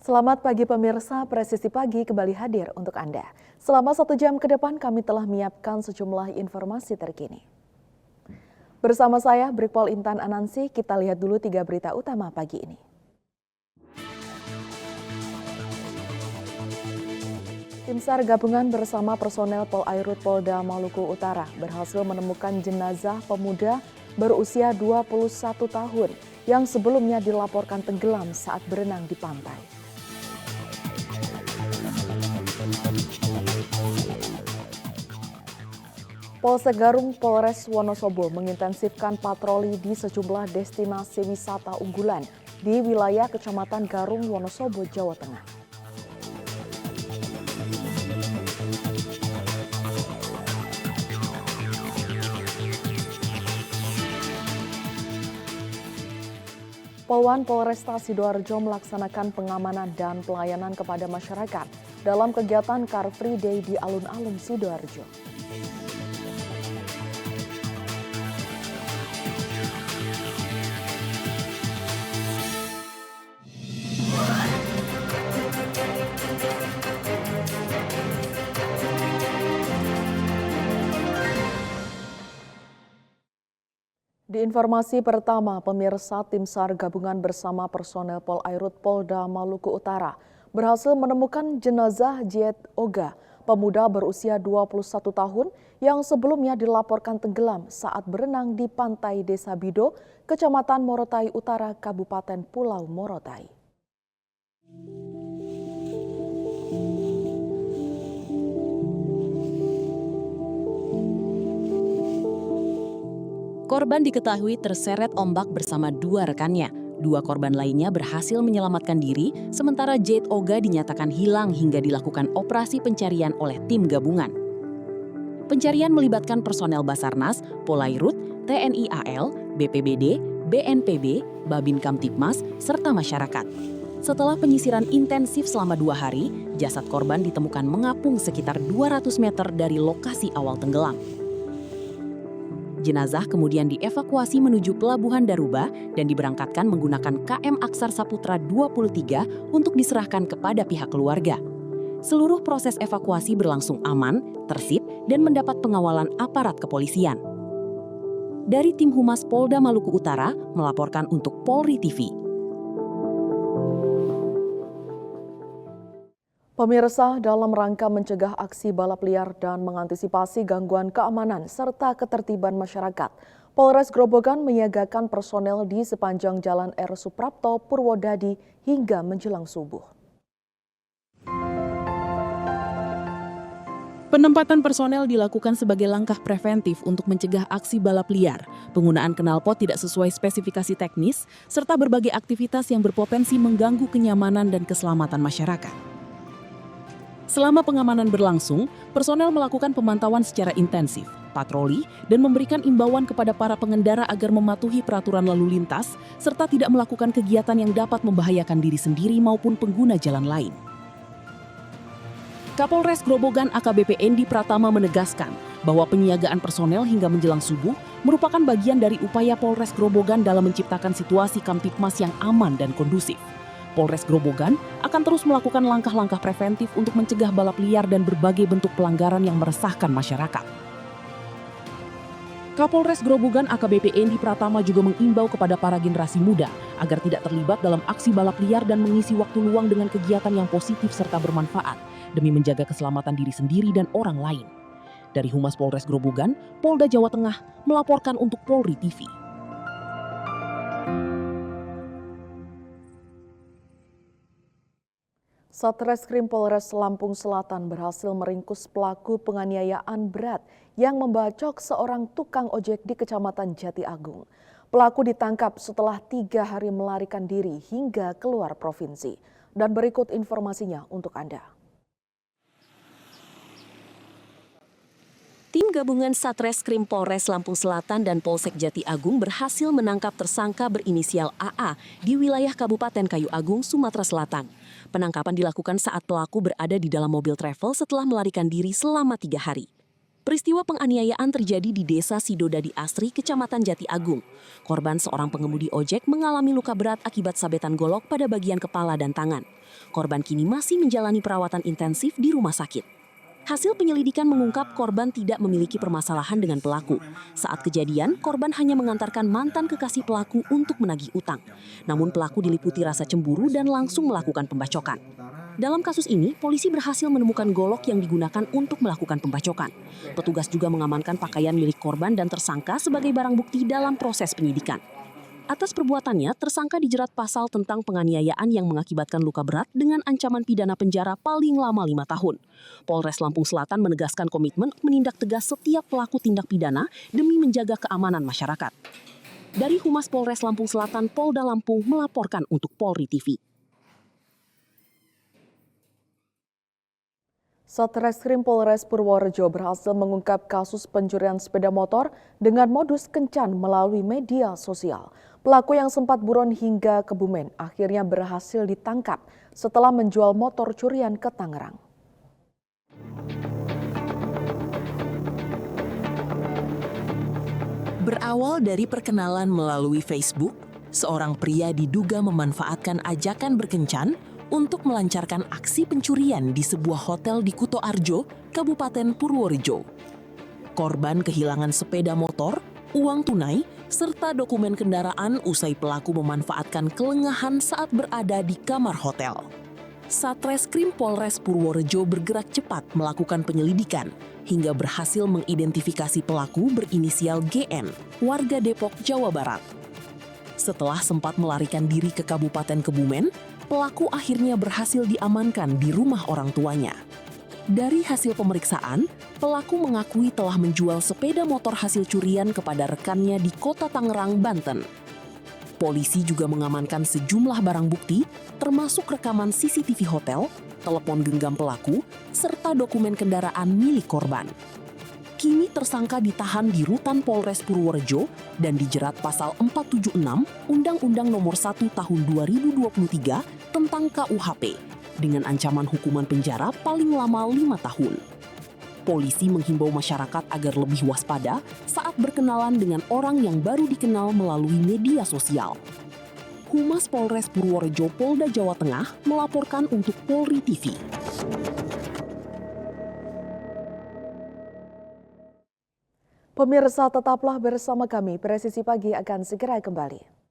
Selamat pagi pemirsa, Presisi Pagi kembali hadir untuk Anda. Selama 1 jam ke depan kami telah menyiapkan sejumlah informasi terkini. Bersama saya, Brigpol Intan Anansi, kita lihat dulu 3 berita utama pagi ini. Tim SAR gabungan bersama personel Polairut Polda Maluku Utara berhasil menemukan jenazah pemuda berusia 21 tahun yang sebelumnya dilaporkan tenggelam saat berenang di pantai. Polsek Garung Polres Wonosobo mengintensifkan patroli di sejumlah destinasi wisata unggulan di wilayah Kecamatan Garung, Wonosobo, Jawa Tengah. Polwan Polresta Sidoarjo melaksanakan pengamanan dan pelayanan kepada masyarakat dalam kegiatan Car Free Day di alun-alun Sidoarjo. Di informasi pertama, pemirsa tim SAR gabungan bersama personel Polairut Polda Maluku Utara berhasil menemukan jenazah Jet Oga, pemuda berusia 21 tahun yang sebelumnya dilaporkan tenggelam saat berenang di pantai Desa Bido, Kecamatan Morotai Utara, Kabupaten Pulau Morotai. Korban diketahui terseret ombak bersama 2 rekannya. 2 korban lainnya berhasil menyelamatkan diri, sementara Jet Oga dinyatakan hilang hingga dilakukan operasi pencarian oleh tim gabungan. Pencarian melibatkan personel Basarnas, Polairut, TNI AL, BPBD, BNPB, Babin Kamtipmas, serta masyarakat. Setelah penyisiran intensif selama 2 hari, jasad korban ditemukan mengapung sekitar 200 meter dari lokasi awal tenggelam. Jenazah kemudian dievakuasi menuju Pelabuhan Daruba dan diberangkatkan menggunakan KM Aksar Saputra 23 untuk diserahkan kepada pihak keluarga. Seluruh proses evakuasi berlangsung aman, tertib, dan mendapat pengawalan aparat kepolisian. Dari tim Humas Polda Maluku Utara melaporkan untuk Polri TV. Pemirsa, dalam rangka mencegah aksi balap liar dan mengantisipasi gangguan keamanan serta ketertiban masyarakat, Polres Grobogan menyiagakan personel di sepanjang Jalan R. Suprapto, Purwodadi hingga menjelang subuh. Penempatan personel dilakukan sebagai langkah preventif untuk mencegah aksi balap liar, penggunaan knalpot tidak sesuai spesifikasi teknis, serta berbagai aktivitas yang berpotensi mengganggu kenyamanan dan keselamatan masyarakat. Selama pengamanan berlangsung, personel melakukan pemantauan secara intensif, patroli, dan memberikan imbauan kepada para pengendara agar mematuhi peraturan lalu lintas, serta tidak melakukan kegiatan yang dapat membahayakan diri sendiri maupun pengguna jalan lain. Kapolres Grobogan AKBP Endi Pratama menegaskan bahwa penyiagaan personel hingga menjelang subuh merupakan bagian dari upaya Polres Grobogan dalam menciptakan situasi Kamtipmas yang aman dan kondusif. Polres Grobogan akan terus melakukan langkah-langkah preventif untuk mencegah balap liar dan berbagai bentuk pelanggaran yang meresahkan masyarakat. Kapolres Grobogan AKBP Endi Pratama juga mengimbau kepada para generasi muda agar tidak terlibat dalam aksi balap liar dan mengisi waktu luang dengan kegiatan yang positif serta bermanfaat demi menjaga keselamatan diri sendiri dan orang lain. Dari Humas Polres Grobogan, Polda Jawa Tengah melaporkan untuk Polri TV. Satreskrim Polres Lampung Selatan berhasil meringkus pelaku penganiayaan berat yang membacok seorang tukang ojek di Kecamatan Jati Agung. Pelaku ditangkap setelah 3 hari melarikan diri hingga keluar provinsi. Dan berikut informasinya untuk Anda. Tim gabungan Satreskrim Polres Lampung Selatan dan Polsek Jati Agung berhasil menangkap tersangka berinisial AA di wilayah Kabupaten Kayu Agung, Sumatera Selatan. Penangkapan dilakukan saat pelaku berada di dalam mobil travel setelah melarikan diri selama 3 hari. Peristiwa penganiayaan terjadi di Desa Sidodadi Asri, Kecamatan Jati Agung. Korban seorang pengemudi ojek mengalami luka berat akibat sabetan golok pada bagian kepala dan tangan. Korban kini masih menjalani perawatan intensif di rumah sakit. Hasil penyelidikan mengungkap korban tidak memiliki permasalahan dengan pelaku. Saat kejadian, korban hanya mengantarkan mantan kekasih pelaku untuk menagih utang. Namun pelaku diliputi rasa cemburu dan langsung melakukan pembacokan. Dalam kasus ini, polisi berhasil menemukan golok yang digunakan untuk melakukan pembacokan. Petugas juga mengamankan pakaian milik korban dan tersangka sebagai barang bukti dalam proses penyidikan. Atas perbuatannya, tersangka dijerat pasal tentang penganiayaan yang mengakibatkan luka berat dengan ancaman pidana penjara paling lama 5 tahun. Polres Lampung Selatan menegaskan komitmen menindak tegas setiap pelaku tindak pidana demi menjaga keamanan masyarakat. Dari Humas Polres Lampung Selatan, Polda Lampung melaporkan untuk Polri TV. Satreskrim Polres Purworejo berhasil mengungkap kasus pencurian sepeda motor dengan modus kencan melalui media sosial. Pelaku yang sempat buron hingga Kebumen akhirnya berhasil ditangkap setelah menjual motor curian ke Tangerang. Berawal dari perkenalan melalui Facebook, seorang pria diduga memanfaatkan ajakan berkencan untuk melancarkan aksi pencurian di sebuah hotel di Kuto Arjo, Kabupaten Purworejo. Korban kehilangan sepeda motor, uang tunai, serta dokumen kendaraan usai pelaku memanfaatkan kelengahan saat berada di kamar hotel. Satreskrim Polres Purworejo bergerak cepat melakukan penyelidikan hingga berhasil mengidentifikasi pelaku berinisial GN, warga Depok, Jawa Barat. Setelah sempat melarikan diri ke Kabupaten Kebumen, pelaku akhirnya berhasil diamankan di rumah orang tuanya. Dari hasil pemeriksaan, pelaku mengakui telah menjual sepeda motor hasil curian kepada rekannya di Kota Tangerang, Banten. Polisi juga mengamankan sejumlah barang bukti, termasuk rekaman CCTV hotel, telepon genggam pelaku, serta dokumen kendaraan milik korban. Kini tersangka ditahan di Rutan Polres Purworejo dan dijerat pasal 476 Undang-Undang Nomor 1 Tahun 2023 tentang KUHP dengan ancaman hukuman penjara paling lama 5 tahun. Polisi menghimbau masyarakat agar lebih waspada saat berkenalan dengan orang yang baru dikenal melalui media sosial. Humas Polres Purworejo Polda Jawa Tengah melaporkan untuk Polri TV. Pemirsa, tetaplah bersama kami. Presisi Pagi akan segera kembali.